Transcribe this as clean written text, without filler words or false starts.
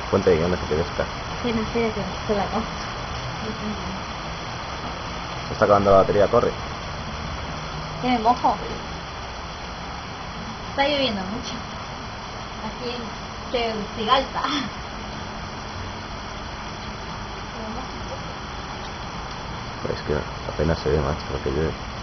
Ponte ahí, ¿dónde se te está? Sí, no sé, que se la cojo. Se está acabando la batería, corre. Que me mojo. Está lloviendo mucho. Aquí en Tegucigalpa. Es que apenas se ve, macho, lo que llueve.